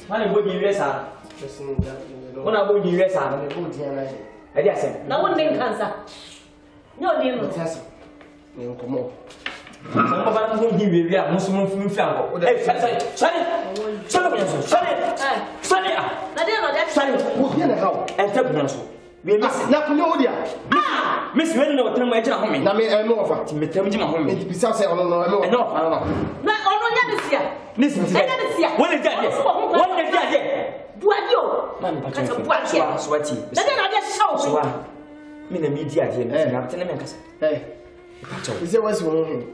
Mane body resa. When I body resa, and the body and I guess. Now one name cancer. No name of test. Come on. Some of us won't give you a Muslim from Franco. We must not know dear. Miss Renno, tell my gentleman. I mean, I'm over to me. Tell me, my home. Besides, I don't know. I know. Not only this year. Listen to that. What is that? What is that? What you? Man, but I'm sweaty. Then I just show me the media here. I'm telling you, hey, is there was one?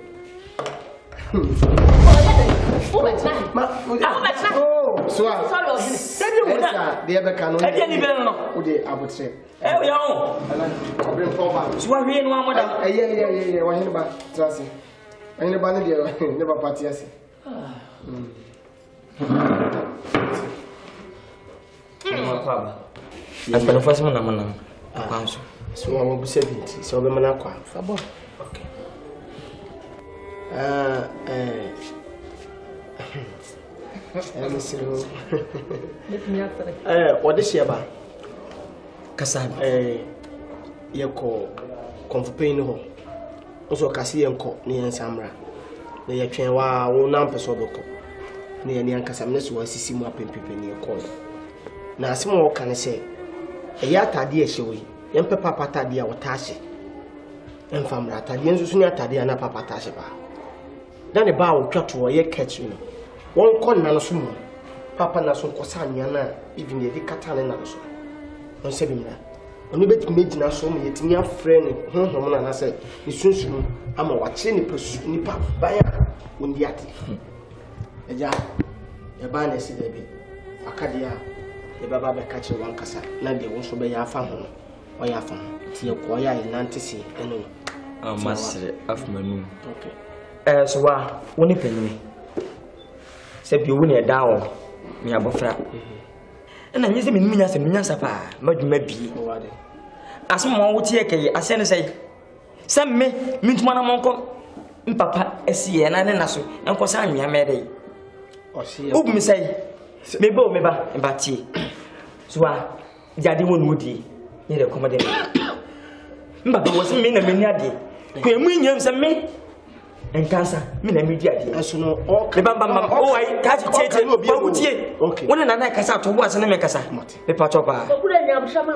Oh, so the other cannot. I didn't even know. I would say. Oh, yeah. I bring forward. So I mean, one more. Yeah. Why about Tracy? I never party. As for the first one, I'm so I will be 70. So I'm not quite. Okay. What is your bar? Cassan, you call Confupain home. Also, Cassian call near Samra. The train while one person near Casamnes was Sissimo up in people near call. Now, some more can I say a yata dear showy, and Papa Tadia or Tashi, and Famra Tadian Sunia Tadiana Papa Tashiba. Then the bar will cut to a year catch you. One con Nanosumo, Papa Nason Cosaniana, even the Catalan Naso. On Sebina. Only bet made Nasom, yet near friend, home, and I said, soon I'm a watching the pursuit Nipa by Undiati. A jar, a banner said, Acadia, the Baba catching one cassa, not the one so by your family, or your family, till your choir in Nancy, and I must say, after my moon. Okay. So, one penny. Said you win a down, me abofra. And I use him in Minas and Minasapa, but maybe. As someone would take a send say, Some me, mint one among Papa, a sea and an asso, and for some ya made. Or see, oh, me say, maybe, but tea. So, Daddy won't would ye, near the comedy. But there was a minute, Queen Williams and me. And cancer, me na media di. Aso no the bamba oh I catch it no bia wutie. Okay. Wona na na kasa to boase na me kasa. Me pacho ba.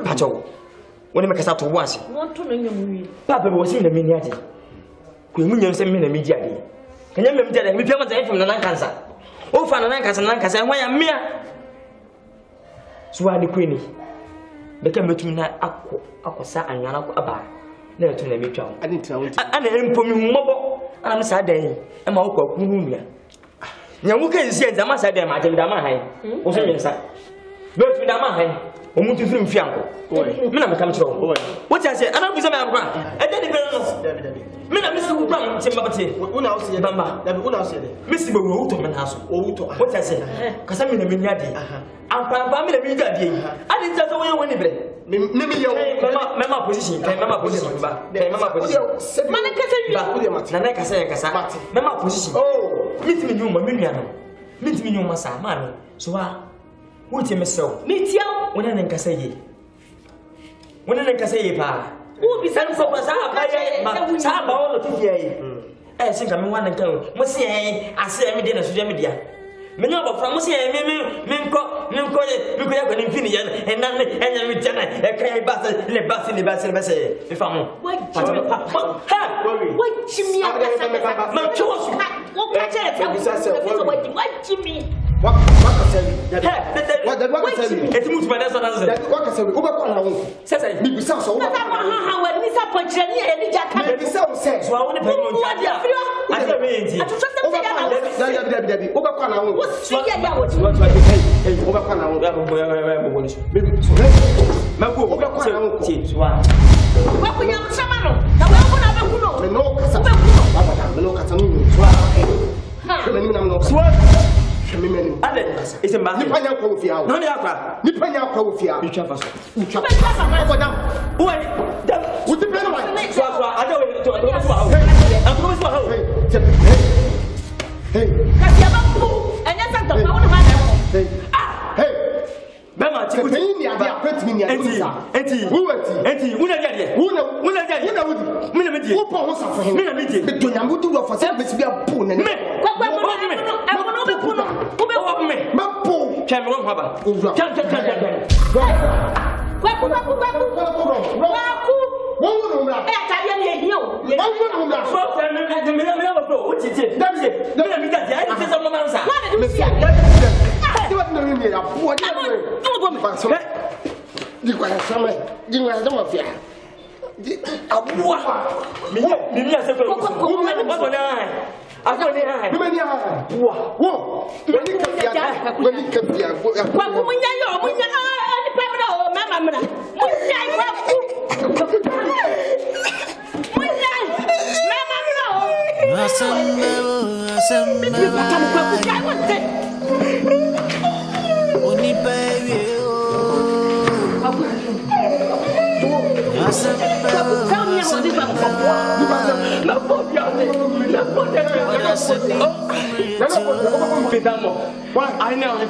Pacho. Wona me kasa to boase. No to no nyam wi. Papa be wosi na media di. Ko emu nyam se me na media di. Kanya me media di me pia ma zan from na cancer. O fa na cancer ho ya mea. So ade kwini. Be ka metum na akosa anwana ko aba. Na to na me twa. Ade ntia wo. Ana empomi mmobo. I'm sad day, and my uncle Munia. Now, can see the Massa de Madame was a inside. Go to the Mahan, or move to film Fianco. Minna come to what I said, I don't be some ground. And then the Minna Mr. Brown, Timbati, when I was the Bamba, that would have said, Mr. Woodman House, what I said, because I'm in a miniati. I'm family Miniati. I didn't tell you when you maybe your Mamma position, Mamma position, Mamma position. Manaka say, Mamma position. Oh, meet me, you, Mamma. Meet me, you, Massa, man. So, what you myself? Meet you when I can say ye. When I can say, Pa, who be sent for us? I'm all of you. I think I'm one and go. Must say, I say, I'm dinner to Media. Many of from Mossia, Minko, Infinity, and none, and we tell a carry bath, le bath in the basin. If I'm what Jimmy, my choice. What Jimmy? What I tell you? What I tell you? It moves my answer. What I tell you? Says I need to sound so. How when we support Jenny and Jack, we sell sex. So I want to pay you. I don't mean it. It's a man. Nippanya Kofia. No, Nippanya Kofia. You travel. You travel. Wait, with the better one. I don't know. I'm going to hold. Hey, and that's not the one. ti pe ni ade apet mi ni ade sa enti una dia me na me die wo po ho sa fo he me na me die do nyambo du do fo se be si bia po na me kwakwa mo be po no me po twa me wo haba twa kwaku wọ́n wọ́n nùmùrà. ẹ tàbí ẹni èyí o. wọ́n wọ́n nùmùrà. fọ́ọ̀fù mi wà fún o títí. dábìsẹ̀ mílíọ̀nù mi dàjẹ́ ayé ti sẹ́ ọmọ máa ń sà. wọ́n á lè dùn sí à. tí wọ́n ti nà mí mi yà bú ọdún ẹ̀rọ rẹ̀. ọmọ bọ̀ mi. pàṣẹ jìgbà sọmọ jìgbà sọmọ fìyà. abuwa. mi ní àṣẹ pẹ̀lú wọ́n mọ̀ ní àhàn. àṣọ ní àhàn. mi ní àhàn. wọ́n ní kẹfìyà. kwaku mu nya yọ mu nya ẹni pẹ́ mi náà o mẹ́ma mi náà mu nya kwaku. I know.